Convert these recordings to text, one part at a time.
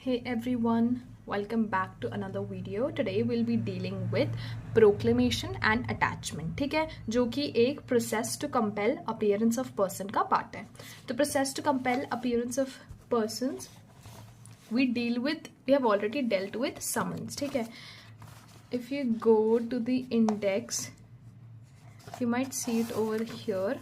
Hey everyone, welcome back to another video. Today we'll be dealing with proclamation and attachment. ठीक है, जो कि एक process to compel appearance of person का part है. तो process to compel appearance of persons we have already dealt with summons. ठीक है, if you go to the index you might see it over here.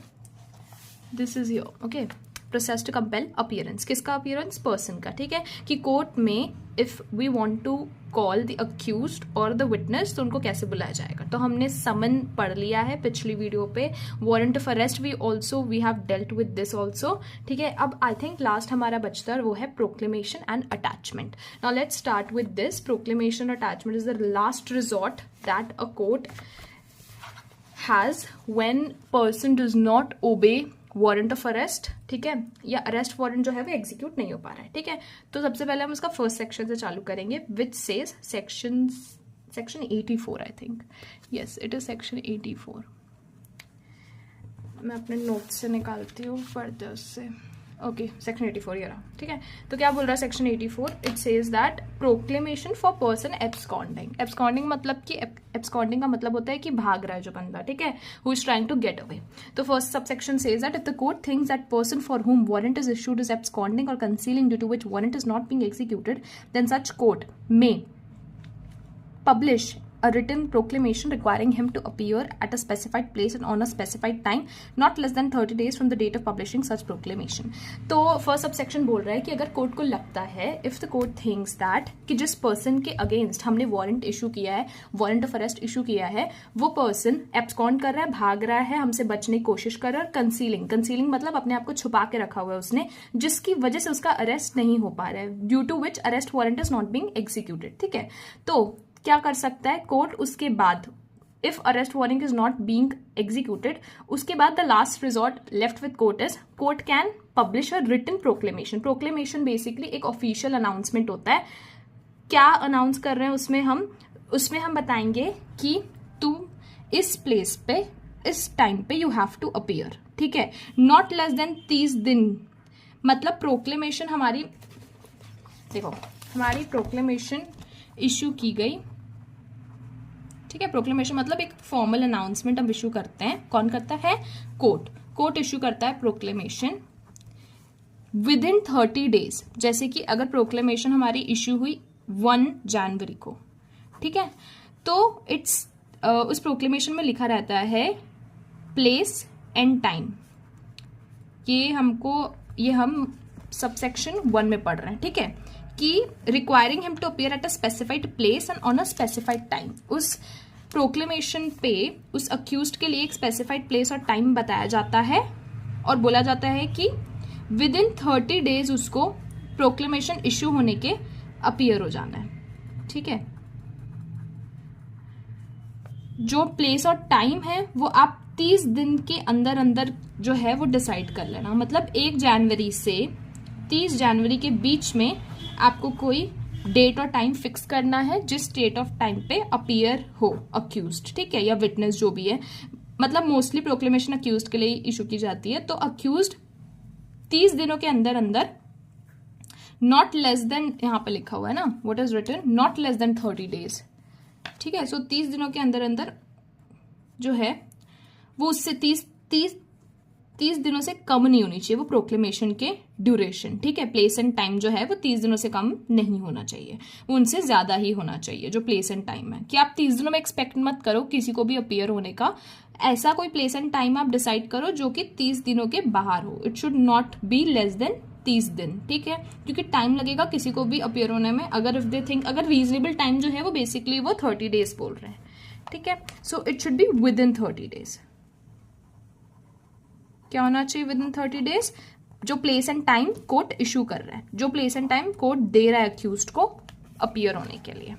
This is here. Okay, process to compel appearance. किसका appearance? Person का. ठीक है, कि court में if we want to call the accused or the witness तो उनको कैसे बुलाया जाएगा. तो हमने समन पढ़ लिया है पिछली वीडियो पे. Warrant of arrest we have dealt with this also. ठीक है, अब आई थिंक लास्ट हमारा बचता है वो है proclamation and attachment. Now let's start with this. Proclamation attachment is the last resort that a court has when person does not obey warrant of arrest. ठीक है, या अरेस्ट वारंट जो है वो एग्जीक्यूट नहीं हो पा रहा है. ठीक है, तो सबसे पहले हम उसका फर्स्ट सेक्शन से चालू करेंगे which says section 84. I think yes it is section 84. मैं अपने नोट्स से निकालती हूँ फर्दर से. ओके, सेक्शन 84 ये रहा. ठीक है, तो क्या बोल रहा है section 84? It says that proclamation for person absconding. Absconding मतलब कि एब्सकॉन्डिंग का मतलब होता है कि भाग रहा है जो बंदा. ठीक है, who is trying to get away. तो first subsection says that if the court thinks that person for whom warrant is issued is absconding और concealing due to which warrant is not being executed then such court may publish a written proclamation requiring him to appear at a specified place and on a specified time not less than 30 days from the date of publishing such proclamation. तो first subsection बोल रहा है कि अगर court को लगता है if the court thinks that कि जिस पर्सन के अगेंस्ट हमने वारंट इशू किया है, वारंट ऑफ अरेस्ट इशू किया है, वो पर्सन एब्सकॉन्ड कर रहा है, भाग रहा है, हमसे बचने की कोशिश कर रहा है. कंसीलिंग मतलब अपने आप को छुपा के रखा हुआ है उसने, जिसकी वजह से उसका अरेस्ट नहीं हो पा रहा है, due to which arrest warrant is not being executed. ठीक है, तो क्या कर सकता है कोर्ट उसके बाद? If arrest warrant is not being executed, उसके बाद the last resort left with court is court can publish a written proclamation. Proclamation basically एक ऑफिशियल अनाउंसमेंट होता है. क्या अनाउंस कर रहे हैं उसमें हम बताएंगे कि तू इस प्लेस पे इस टाइम पे यू हैव टू अपीयर. ठीक है, नॉट लेस देन 30 दिन. मतलब प्रोक्लेमेशन हमारी प्रोक्लेमेशन इशू की गई. ठीक है, प्रोक्लेमेशन मतलब एक फॉर्मल अनाउंसमेंट हम इशू करते हैं. कौन करता है? कोर्ट इशू करता है प्रोक्लेमेशन विद इन 30 डेज. जैसे कि अगर प्रोक्लेमेशन हमारी इशू हुई 1 जनवरी को, ठीक है, तो इट्स उस प्रोक्लेमेशन में लिखा रहता है प्लेस एंड टाइम. ये हम सबसेक्शन 1 में पढ़ रहे हैं. ठीक है, कि requiring him to appear at a specified place and on a specified time. उस प्रोक्लेमेशन पे उस अक्यूज्ड के लिए एक स्पेसिफाइड प्लेस और टाइम बताया जाता है और बोला जाता है कि विद इन 30 डेज उसको प्रोक्लेमेशन इश्यू होने के अपीयर हो जाना है. ठीक है, जो प्लेस और टाइम है वो आप 30 दिन के अंदर जो है वो डिसाइड कर लेना. मतलब 1 जनवरी से 30 जनवरी के बीच में आपको कोई डेट और टाइम फिक्स करना है जिस डेट ऑफ टाइम पे अपीयर हो अक्यूज्ड. ठीक है, या विटनेस जो भी है. मतलब मोस्टली प्रोक्लेमेशन अक्यूज्ड के लिए इशू की जाती है. तो अक्यूज्ड 30 दिनों के अंदर नॉट लेस देन, यहां पे लिखा हुआ है ना what is written, not less than 30 days. ठीक है, सो 30 दिनों के अंदर जो है वो उससे 30 दिनों से कम नहीं होनी चाहिए वो प्रोक्लेमेशन के ड्यूरेशन. ठीक है, प्लेस एंड टाइम जो है वो 30 दिनों से कम नहीं होना चाहिए, वो उनसे ज्यादा ही होना चाहिए जो प्लेस एंड टाइम है. कि आप 30 दिनों में एक्सपेक्ट मत करो किसी को भी अपीयर होने का. ऐसा कोई प्लेस एंड टाइम आप डिसाइड करो जो कि 30 दिनों के बाहर हो. It should not be less than 30 दिन. ठीक है, क्योंकि टाइम लगेगा किसी को भी अपीयर होने में. अगर इफ दे थिंक अगर रीजनेबल टाइम जो है वो बेसिकली वो 30 डेज बोल रहे हैं. ठीक है, so it should be within 30 days. क्या होना चाहिए? Within 30 days. जो place and time court issue कर रहा है, जो प्लेस एंड टाइम कोर्ट दे रहा है अक्यूज्ड को अपीयर होने के लिए.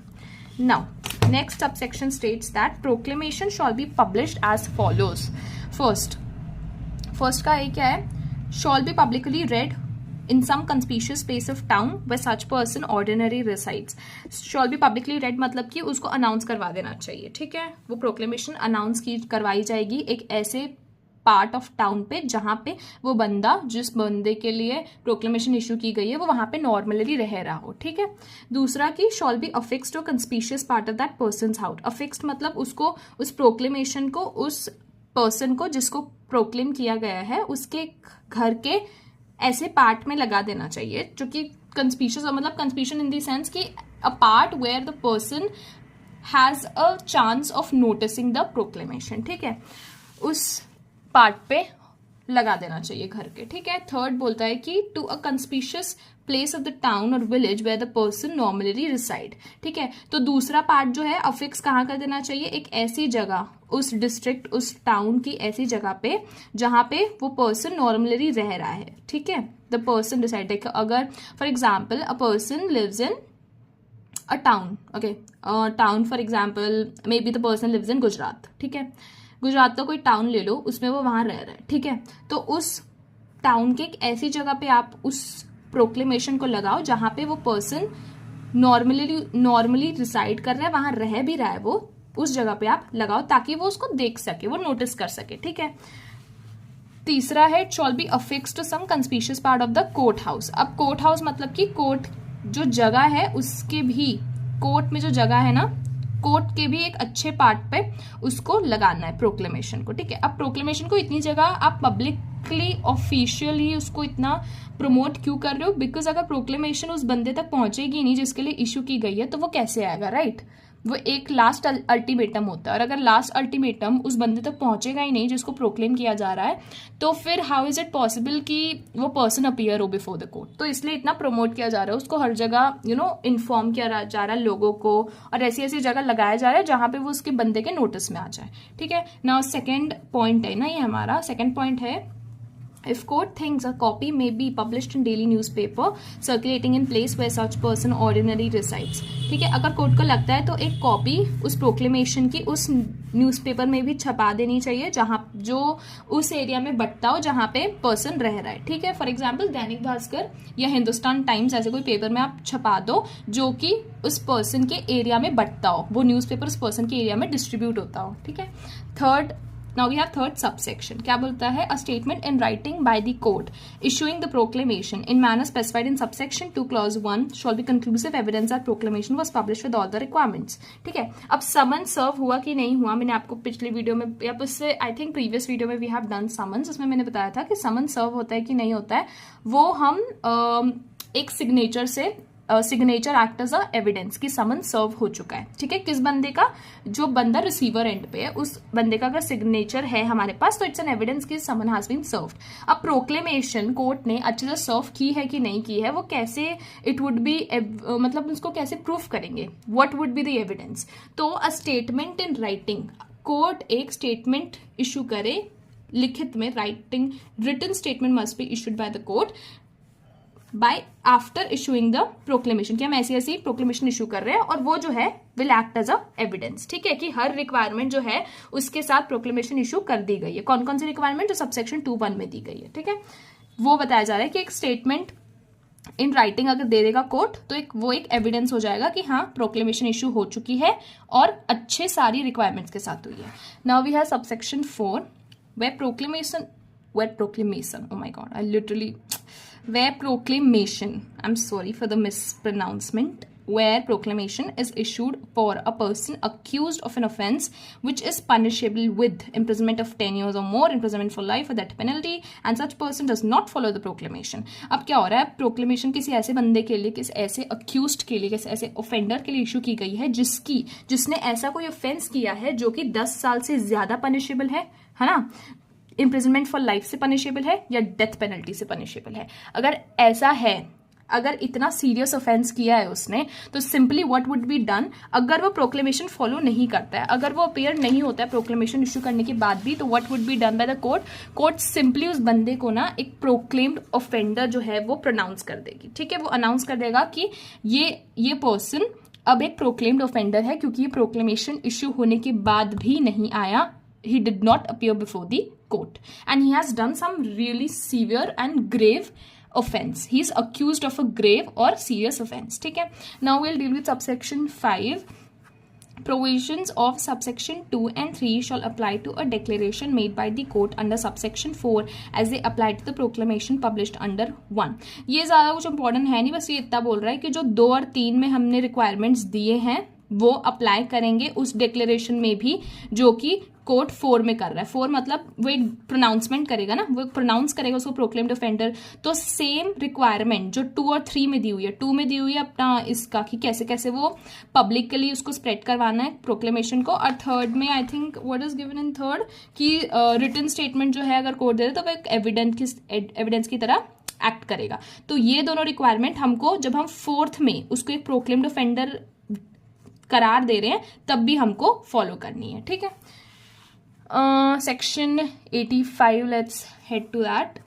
Now next subsection states that proclamation shall be published as follows. First का क्या है? Shall be publicly read in some conspicuous place of town where such person ordinary resides. Shall be publicly read मतलब कि उसको announce करवा देना चाहिए. ठीक है, वो प्रोक्लेमेशन अनाउंस करवाई जाएगी एक ऐसे पार्ट ऑफ टाउन पे जहाँ पे वो बंदा, जिस बंदे के लिए प्रोक्लेमेशन इशू की गई है, वो वहाँ पे नॉर्मली रह रहा हो, ठीक है। दूसरा कि शॉल बी अफिक्स्ड और conspicuous part of that person's house. Affixed मतलब उसको, उस प्रोक्लेमेशन को उस पर्सन को जिसको प्रोक्लेम किया गया है उसके घर के ऐसे पार्ट में लगा देना चाहिए जो कि कंस्पिशियस, मतलब कंस्पिशन इन द सेंस कि a part where the person has a chance of noticing the proclamation, ठीक है, उस पार्ट पे लगा देना चाहिए घर के, ठीक है। थर्ड बोलता है कि to a conspicuous place of the town और village where the person normally reside, ठीक है। तो दूसरा पार्ट जो है अफिक्स कहाँ कर देना चाहिए, एक ऐसी जगह, उस डिस्ट्रिक्ट, उस टाउन की ऐसी जगह पे जहाँ पे वो पर्सन नॉर्मली रह रहा है, ठीक है। द पर्सन डिसाइड, अगर for example a person lives in a town, okay, town for example may be the person lives in Gujarat, ठीक है। गुजरात का कोई टाउन ले लो, उसमें वो वहां रह रहा है, ठीक है। तो उस टाउन के एक ऐसी जगह पे आप उस प्रोक्लेमेशन को लगाओ जहां पे वो पर्सन नॉर्मली रिसाइड कर रहा है, वहां रह भी रहा है वो, उस जगह पे आप लगाओ ताकि वो उसको देख सके, वो नोटिस कर सके, ठीक है। तीसरा है shall be affixed to some conspicuous part of the court house. अब कोर्ट हाउस मतलब कि कोर्ट जो जगह है उसके भी, कोर्ट में जो जगह है ना, कोर्ट के भी एक अच्छे पार्ट पे उसको लगाना है प्रोक्लेमेशन को, ठीक है। अब प्रोक्लेमेशन को इतनी जगह आप पब्लिकली ऑफिशियली उसको इतना प्रमोट क्यों कर रहे हो, बिकॉज अगर प्रोक्लेमेशन उस बंदे तक पहुंचेगी नहीं जिसके लिए इश्यू की गई है तो वो कैसे आएगा, राइट। वो एक लास्ट अल्टीमेटम होता है, और अगर लास्ट अल्टीमेटम उस बंदे तक पहुंचेगा ही नहीं जिसको प्रोक्लेम किया जा रहा है, तो फिर हाउ इज इट पॉसिबल कि वो पर्सन अपीयर हो बिफोर द कोर्ट। तो इसलिए इतना प्रमोट किया जा रहा है उसको, हर जगह इन्फॉर्म किया जा रहा है लोगों को, और ऐसी ऐसी जगह लगाया जा रहा है जहां पे वो उसके बंदे के नोटिस में आ जाए, ठीक है ना। सेकेंड पॉइंट है ना, ये हमारा सेकेंड पॉइंट है, if court thinks a copy may be published in daily newspaper circulating in place where such person ordinarily resides, ठीक है। अगर कोर्ट को लगता है तो एक कॉपी उस प्रोक्लेमेशन की उस न्यूज़पेपर में भी छपा देनी चाहिए जहां, जो उस एरिया में बटता हो जहां पे पर्सन रह रहा है, ठीक है। फॉर एग्जाम्पल दैनिक भास्कर या हिंदुस्तान टाइम्स, ऐसे कोई पेपर में आप छपा दो जो कि उस पर्सन के एरिया में बटता हो, वो न्यूज़पेपर उस पर्सन के एरिया में डिस्ट्रीब्यूट होता हो, ठीक है। Third, now we have third subsection, क्या बोलता है, a statement in writing by the court issuing the proclamation in manner specified in subsection 2 clause 1 shall be conclusive evidence that proclamation was published with all the requirements, ठीक है। अब समन सर्व हुआ कि नहीं हुआ, मैंने आपको पिछले वीडियो में या उससे आई थिंक प्रीवियस वीडियो में वी हैव डन समन्स, उसमें मैंने बताया था कि समन सर्व होता है कि नहीं होता है, वो हम एक सिग्नेचर से, signature act as a evidence की समन सर्व हो चुका है, ठीक है। किस बंदे का, जो बंदा रिसीवर एंड पे है उस बंदे का अगर सिग्नेचर है हमारे पास तो इट्स एन एविडेंस की समन हैज बीन सर्व्ड। अब प्रोक्लेमेशन कोर्ट ने अच्छे से सर्व की है कि नहीं की है, वो कैसे, इट वुड बी, मतलब उसको कैसे प्रूफ करेंगे, what would be the evidence. तो a statement in writing, court एक स्टेटमेंट इशू करे लिखित में, writing written statement must be issued by the court by after issuing the proclamation, कि हम ऐसी ऐसी प्रोक्लेमेशन इशू कर रहे हैं, और वो जो है will act as a evidence, ठीक है, कि हर रिक्वायरमेंट जो है उसके साथ प्रोक्लेमेशन इशू कर दी गई है। कौन कौन सी रिक्वायरमेंट जो सबसेक्शन 2(1) में दी गई है, ठीक है, वो बताया जा रहा है कि एक स्टेटमेंट इन राइटिंग अगर दे देगा कोर्ट तो वो एक एविडेंस हो जाएगा कि हाँ प्रोक्लेमेशन इशू हो चुकी है और अच्छे सारी रिक्वायरमेंट्स के साथ हुई है। Now we have subsection 4 where proclamation, oh my god, where proclamation, I'm sorry for the mispronouncement, where proclamation is issued for a person accused of an offence which is punishable with imprisonment of 10 years or more, imprisonment for life or death penalty, and such person does not follow the proclamation। अब क्या हो रहा है, proclamation किसी ऐसे बंदे के लिए, किसी ऐसे अक्यूज्ड के लिए, किसी ऐसे ऑफेंडर के लिए इशू की गई है जिसने ऐसा कोई ऑफेंस किया है जो कि 10 साल से ज्यादा पनिशेबल है ना, इम्प्रिजनमेंट फॉर लाइफ से पनिशेबल है या डेथ पेनल्टी से पनिशेबल है। अगर ऐसा है, अगर इतना सीरियस ऑफेंस किया है उसने, तो simply what would be done, अगर वो प्रोक्लेमेशन फॉलो नहीं करता है, अगर वो अपीयर नहीं होता है प्रोक्लेमेशन इशू करने के बाद भी, तो what would be done by the court, court simply उस बंदे को ना एक प्रोक्लेम्ड ऑफेंडर जो है वो प्रोनाउंस कर देगी, ठीक है। वो अनाउंस कर देगा कि ये पर्सन अब एक प्रोक्लेम्ड ऑफेंडर है, क्योंकि ये प्रोक्लेमेशन इशू होने के बाद भी नहीं आया, he did not appear before the court and he has done some really severe and grave offense, he is accused of a grave or serious offense, ठीक है। Now we'll deal with subsection 5 Provisions of subsection 2 and 3 shall apply to a declaration made by the court under subsection 4 as they apply to the proclamation published under 1. ये ज़्यादा कुछ important है नहीं, बस ये इतना बोल रहा है कि जो 2 और 3 में हमने रिक्वायरमेंट्स दिए हैं वो अप्लाई करेंगे उस डिक्लेरेशन में भी जो कि कोर्ट 4 में कर रहा है. 4 मतलब वो एक प्रोनाउंसमेंट करेगा ना, वो प्रोनाउंस करेगा उसको प्रोक्लेम्ड ऑफेंडर. तो सेम रिक्वायरमेंट जो 2 और 3 में दी हुई है, 2 में दी हुई है अपना इसका कि कैसे कैसे वो पब्लिकली उसको स्प्रेड करवाना है प्रोक्लेमेशन को, और थर्ड में I think what is given in third कि रिटन स्टेटमेंट जो है अगर कोर्ट दे दे तो वो एक एविडेंस की तरह एक्ट करेगा. तो ये दोनों रिक्वायरमेंट हमको जब हम 4th में उसको एक प्रोक्लेम्ड ऑफेंडर करार दे रहे हैं तब भी हमको फॉलो करनी है. ठीक है, section 85 let's head to that.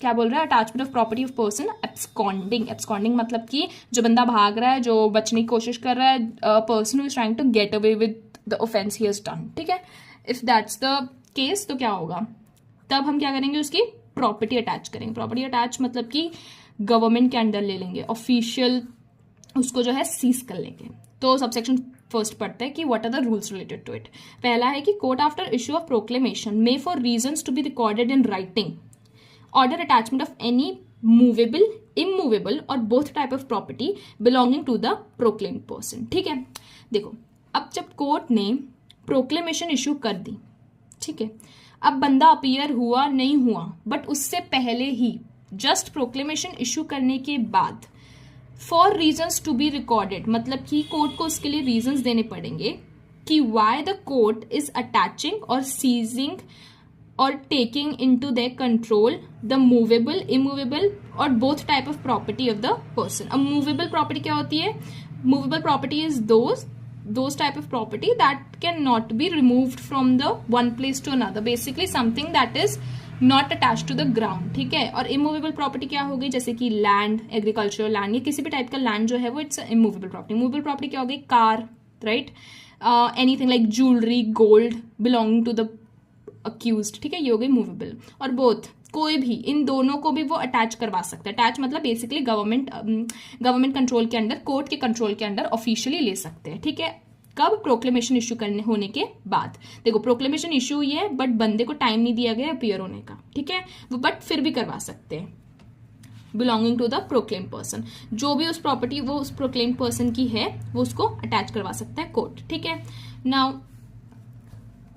क्या बोल रहा है? Attachment of property of person absconding. Absconding मतलब कि जो बंदा भाग रहा है, जो बचने की कोशिश कर रहा है, person who is trying to get away with the offence he has done. ठीक है, इफ दैट्स द केस तो क्या होगा, तब हम क्या करेंगे, उसकी प्रॉपर्टी अटैच करेंगे. प्रॉपर्टी अटैच मतलब कि गवर्नमेंट के अंडर ले लेंगे, ऑफिशियल उसको जो है सीज कर लेंगे. तो सबसेक्शन फर्स्ट पढ़ते हैं कि what are the rules related to it. पहला है कि court after issue of proclamation may for reasons to be recorded in writing order attachment of any movable, immovable और both type of property belonging to the proclaimed person. ठीक है, देखो अब जब court ने प्रोक्लेमेशन इश्यू कर दी, ठीक है, अब बंदा अपीयर हुआ नहीं हुआ, बट उससे पहले ही जस्ट प्रोक्लेमेशन इश्यू करने के बाद for reasons to be recorded मतलब कि कोर्ट को उसके लिए रीजन्स देने पड़ेंगे कि why the court is attaching और सीजिंग और taking into their control the movable, immovable और both type of property of the person. अब मूवेबल प्रॉपर्टी क्या होती है? Movable property is those type of property that cannot be removed from the one place to another, basically something that is not attached to the ground. ठीक है, और immovable property क्या हो गई, जैसे कि लैंड, एग्रीकल्चरल लैंड या किसी भी टाइप का लैंड जो है वो it's immovable property. Movable property क्या हो गई? Car, right, anything like jewellery, gold belonging to the accused. ठीक है, ये हो गई मूवेबल. और बोथ कोई भी इन दोनों को भी वो अटैच करवा सकता है. अटैच मतलब बेसिकली गवर्नमेंट कंट्रोल के अंदर, कोर्ट के कंट्रोल के अंदर ऑफिशियली ले सकते हैं. ठीक है, कब? प्रोक्लेमेशन इश्यू करने होने के बाद. देखो प्रोक्लेमेशन इश्यू हुई है बट बंदे को टाइम नहीं दिया गया अपीयर होने का. ठीक है, वो बट फिर भी करवा सकते हैं belonging to the proclaim person. जो भी उस प्रॉपर्टी वो उस प्रोक्लेम पर्सन की है वो उसको अटैच करवा सकता है कोर्ट. ठीक है, नाउ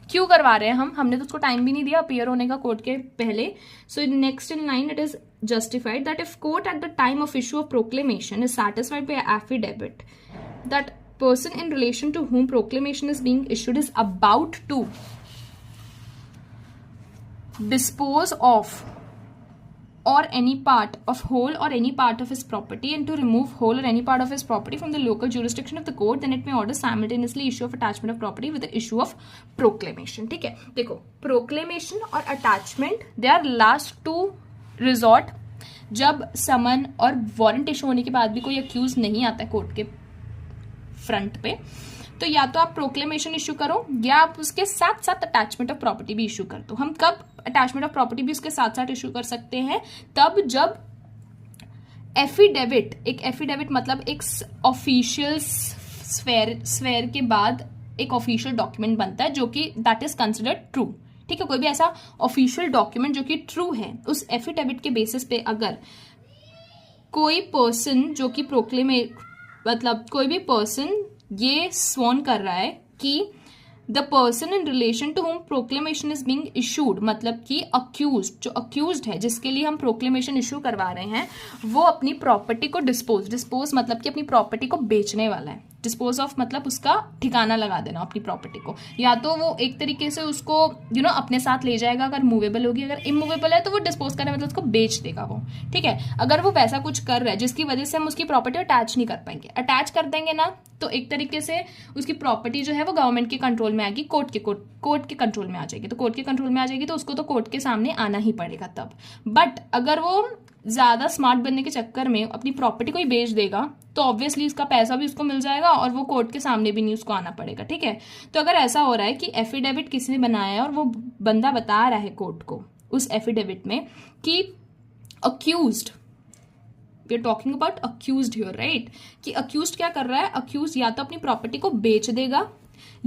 क्यों करवा रहे हैं हमने तो उसको टाइम भी नहीं दिया अपीयर होने का कोर्ट के पहले. So next in line it is justified that if court at the time of issue of proclamation is satisfied by affidavit that person in relation to whom proclamation is being issued is about to dispose of or any part of whole or any part of his property and to remove whole or any part of his property from the local jurisdiction of the court, then it may order simultaneously issue of attachment of property with the issue of proclamation. ठीक है, देखो proclamation और attachment they are last two resort. जब समन और warrant issue होने के बाद भी कोई अक्यूज नहीं आता है कोर्ट के फ्रंट पे, तो या तो आप प्रोक्लेमेशन इशू करो या आप उसके साथ साथ अटैचमेंट ऑफ प्रॉपर्टी भी इशू कर दो. हम कब अटैचमेंट ऑफ प्रॉपर्टी भी उसके साथ साथ इशू कर सकते हैं? तब जब एफिडेविट, एक एफिडेविट मतलब एक ऑफिशियल स्वेयर के बाद एक ऑफिशियल डॉक्यूमेंट बनता है जो कि दैट इज कंसिडर्ड ट्रू. ठीक है, कोई भी ऐसा ऑफिशियल डॉक्यूमेंट जो कि ट्रू है, उस एफिडेविट के बेसिस पे अगर कोई पर्सन जो कि मतलब कोई भी पर्सन ये स्वॉन कर रहा है कि the person in relation to whom proclamation is being issued, मतलब कि अक्यूज्ड, जो अक्यूज्ड है जिसके लिए हम प्रोक्लेमेशन इशू करवा रहे हैं, वो अपनी प्रॉपर्टी को डिस्पोज मतलब कि अपनी प्रॉपर्टी को बेचने वाला है. डिस्पोज ऑफ मतलब उसका ठिकाना लगा देना अपनी प्रॉपर्टी को. या तो वो एक तरीके से उसको अपने साथ ले जाएगा अगर मूवेबल होगी, अगर इमूवेबल है तो वो डिस्पोज करने मतलब उसको बेच देगा वो. ठीक है, अगर वो वैसा कुछ कर रहा है जिसकी वजह से हम उसकी प्रॉपर्टी अटैच नहीं कर पाएंगे, अटैच कर देंगे ना तो एक तरीके से उसकी प्रॉपर्टी जो है वो गवर्नमेंट के कंट्रोल में आएगी, कोर्ट के कंट्रोल में आ जाएगी. तो कोर्ट के कंट्रोल में आ जाएगी तो उसको तो कोर्ट के सामने आना ही पड़ेगा तब. बट अगर वो ज्यादा स्मार्ट बनने के चक्कर में अपनी प्रॉपर्टी को ही बेच देगा तो ऑब्वियसली उसका पैसा भी उसको मिल जाएगा और वो कोर्ट के सामने भी नहीं उसको आना पड़ेगा. ठीक है, तो अगर ऐसा हो रहा है कि एफिडेविट किसी ने बनाया है और वो बंदा बता रहा है कोर्ट को उस एफिडेविट में कि accused, we are talking about accused here, right, कि अक्यूज्ड क्या कर रहा है, अक्यूज्ड या तो अपनी प्रॉपर्टी को बेच देगा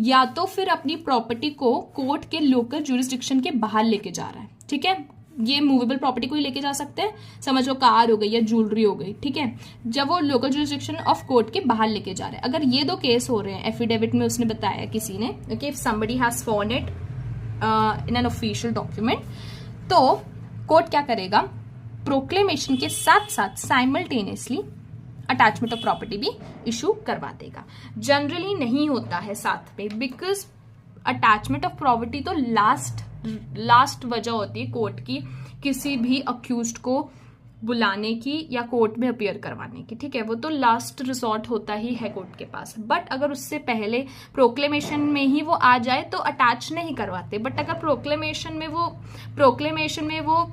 या तो फिर अपनी प्रॉपर्टी को कोर्ट के लोकल जुरिस्डिक्शन के बाहर लेके जा रहा है, ठीक है। ये मूवेबल प्रॉपर्टी को ही लेके जा सकते हैं, समझ लो कार हो गई या ज्वेलरी हो गई, ठीक है, जब वो लोकल जुरिस्डिक्शन ऑफ कोर्ट के बाहर लेके जा रहे हैं। अगर ये दो केस हो रहे हैं, एफिडेविट में उसने बताया किसी ने, okay, if somebody has sworn it in an official document, तो कोर्ट क्या करेगा, प्रोक्लेमेशन के साथ साथ साइमल्टेनियसली अटैचमेंट ऑफ प्रॉपर्टी भी इशू करवा देगा। जनरली नहीं होता है साथ में, बिकॉज अटैचमेंट ऑफ प्रॉपर्टी तो लास्ट वजह होती है कोर्ट की किसी भी अक्यूज्ड को बुलाने की या कोर्ट में अपीयर करवाने की, ठीक है, वो तो लास्ट रिसोर्ट होता ही है कोर्ट के पास। बट अगर उससे पहले प्रोक्लेमेशन में ही वो आ जाए तो अटैच नहीं करवाते। बट अगर प्रोक्लेमेशन में वो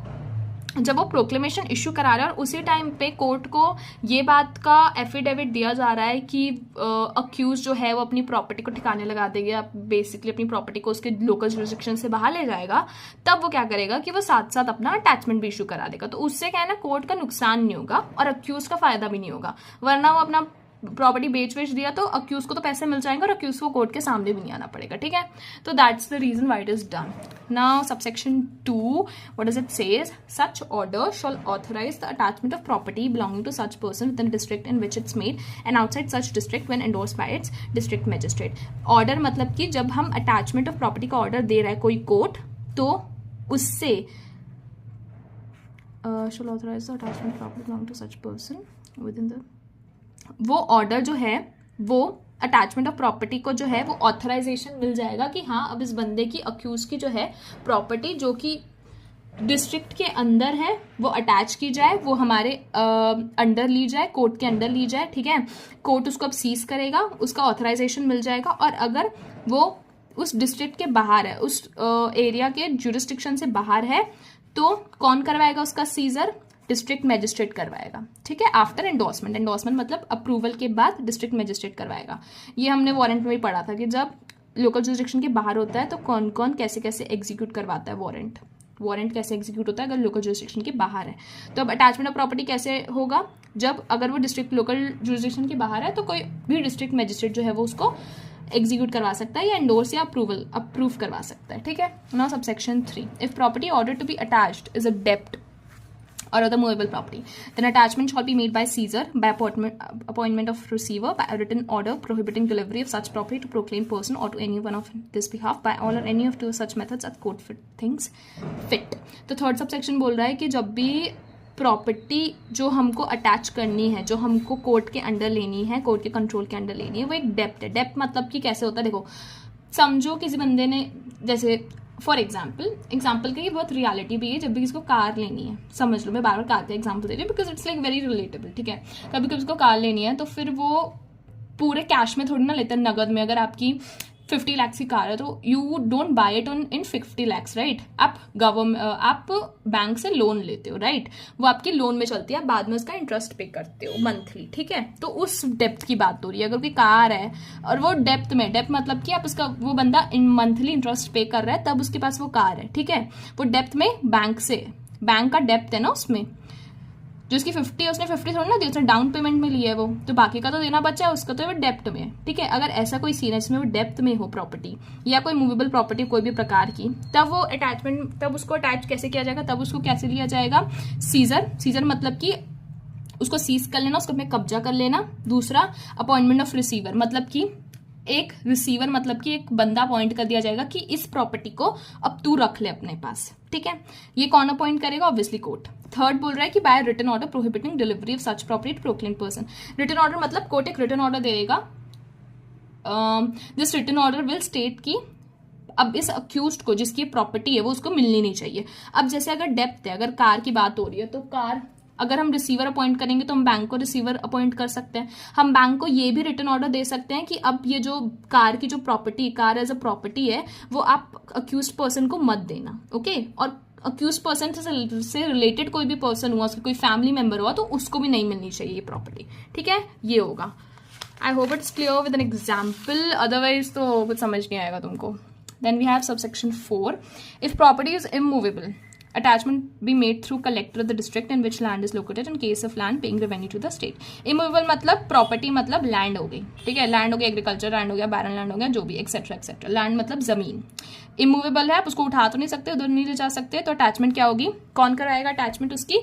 जब वो प्रोक्लेमेशन इशू करा रहा है और उसी टाइम पे कोर्ट को ये बात का एफिडेविट दिया जा रहा है कि अक्यूज जो है वो अपनी प्रॉपर्टी को ठिकाने लगा देगा, बेसिकली अपनी प्रॉपर्टी को उसके लोकल जुरिस्डिक्शन से बाहर ले जाएगा, तब वो क्या करेगा कि वो साथ साथ अपना अटैचमेंट भी इशू करा देगा। तो उससे क्या है ना, कोर्ट का नुकसान नहीं होगा और अक्यूज का फायदा भी नहीं होगा। वरना वो अपना प्रॉपर्टी बेच दिया तो अक्यूज को तो पैसे मिल जाएंगे और अक्यूज को कोर्ट के सामने भी नहीं आना पड़ेगा, ठीक है। तो that's the reason why it is done. Now subsection 2, what does it says, such order shall authorise the attachment of property belonging to such person within district in which it's made and outside such district when endorsed by its district magistrate. Order मतलब कि जब हम attachment of property का order दे रहा है कोई court, तो उससे shall authorise the attachment property belonging to such person within the, वो ऑर्डर जो है वो अटैचमेंट ऑफ प्रॉपर्टी को जो है वो ऑथराइजेशन मिल जाएगा कि हाँ अब इस बंदे की अक्यूज की जो है प्रॉपर्टी जो कि डिस्ट्रिक्ट के अंदर है वो अटैच की जाए, वो हमारे अंडर ली जाए, कोर्ट के अंडर ली जाए, ठीक है। कोर्ट उसको अब सीज करेगा, उसका ऑथराइजेशन मिल जाएगा। और अगर वो उस डिस्ट्रिक्ट के बाहर है, उस एरिया के जुरिस्डिक्शन से बाहर है, तो कौन करवाएगा उसका सीजर, डिस्ट्रिक्ट मैजिस्ट्रेट करवाएगा, ठीक है, आफ्टर एंडोर्समेंट। एंडोर्समेंट मतलब अप्रूवल के बाद डिस्ट्रिक्ट मैजिस्ट्रेट करवाएगा। ये हमने वारंट में भी पढ़ा था कि जब लोकल जुरिस्डिक्शन के बाहर होता है तो कौन कौन कैसे कैसे एग्जीक्यूट करवाता है वारंट कैसे एग्जीक्यूट होता है अगर लोकल जुरिस्डिक्शन के बाहर है। तो अब अटैचमेंट ऑफ प्रॉपर्टी कैसे होगा, जब अगर वो डिस्ट्रिक्ट लोकल जुरिस्डिक्शन के बाहर है तो कोई भी डिस्ट्रिक्ट मैजिस्ट्रेट जो है वो उसको एग्जीक्यूट करवा सकता है या एंडोर्स या अप्रूव करवा सकता है, ठीक है। Now subsection 3, if property order to be attached is a डेप्ट or other movable property, then attachment shall be made by seizure by appointment of receiver by a written order prohibiting delivery of such property to proclaimed person or to anyone of this behalf by all or any of two such methods as court things fit। तो third subsection बोल रहा है कि जब भी property जो हमको attach करनी है, जो हमको कोर्ट के अंडर लेनी है, कोर्ट के कंट्रोल के अंडर लेनी है, वो एक डेप्ट है। डेप्ट मतलब कि कैसे होता है, देखो समझो किसी बंदे ने, जैसे फॉर एग्जाम्पल का ये बहुत रियलिटी भी है, जब भी किसी को कार लेनी है, समझ लो मैं बार बार कार का एग्जाम्पल दे रही हूँ because it's like very relatable, ठीक है। कभी कभी उसको कार लेनी है तो फिर वो पूरे कैश में थोड़ी ना लेते हैं, नगद में। अगर आपकी 50 लाख की कार है तो you don't buy it in 50 lakh, right. आप बैंक से लोन लेते हो, राइट, वो आपकी लोन में चलती है, बाद में उसका इंटरेस्ट पे करते हो मंथली, ठीक है। तो उस डेप्थ की बात हो रही है। अगर कोई कार है और वो डेप्थ मतलब कि आप उसका, वो बंदा मंथली इंटरेस्ट पे कर रहा है तब उसके पास वो कार है, ठीक है। वो डेप्थ में बैंक का डेप्थ है ना, उसमें जो उसकी 50 है, उसने 50 थोड़ी ना दी, उसने डाउन पेमेंट में लिया है वो, तो बाकी का तो देना बचा है उसका, तो वो डेप्ट में है, ठीक है। अगर ऐसा कोई सीन है जिसमें वो डेप्थ में हो प्रॉपर्टी या कोई मूवेबल प्रॉपर्टी कोई भी प्रकार की, तब वो अटैचमेंट, तब उसको अटैच कैसे किया जाएगा, तब उसको कैसे लिया जाएगा, सीजर मतलब कि उसको सीज कर लेना, उसको अपने कब्जा कर लेना। दूसरा अपॉइंटमेंट ऑफ रिसीवर मतलब कि एक रिसीवर मतलब कि एक बंदा अपॉइंट कर दिया जाएगा कि इस प्रॉपर्टी को अब तू रख ले अपने पास, ठीक है। ये कौन अपॉइंट करेगा, ऑब्वियसली कोर्ट। थर्ड बोल रहा है कि by written order prohibiting delivery of such property to proclaimed person. Written order मतलब कोर्ट एक रिटन ऑर्डर देगा, this written order will state कि अब इस अक्यूज्ड को जिसकी प्रॉपर्टी है वो उसको मिलनी नहीं चाहिए। अब जैसे अगर डेप्थ है, अगर कार की बात हो रही है तो कार अगर हम रिसीवर अपॉइंट करेंगे तो हम बैंक को रिसीवर अपॉइंट कर सकते हैं। हम बैंक को ये भी रिटन ऑर्डर दे सकते हैं कि अब ये जो कार की जो property, car as a property है, वो आप अक्यूज्ड पर्सन को मत देना, ओके। और अक्यूज्ड पर्सन से रिलेटेड कोई भी पर्सन हुआ, उसका कोई फैमिली मेंबर हुआ, तो उसको भी नहीं मिलनी चाहिए ये प्रॉपर्टी, ठीक है। ये होगा। I hope it's clear with an example, otherwise तो कुछ समझ नहीं आएगा तुमको। Then we have subsection 4, if property is immovable attachment be made through collector of the district in which land is located in case of land paying revenue to the state. Immovable मतलब property मतलब land हो गई, ठीक है, land हो गया, agriculture land हो गया, बैरन लैंड हो गया, जो भी एक्सेट्रा एक्सेट्रा, लैंड मतलब जमीन. इमूवेबल है, आप उसको उठा तो नहीं सकते, उधर नहीं ले जा सकते, तो अटैचमेंट क्या होगी, कौन कराएगा अटैचमेंट, उसकी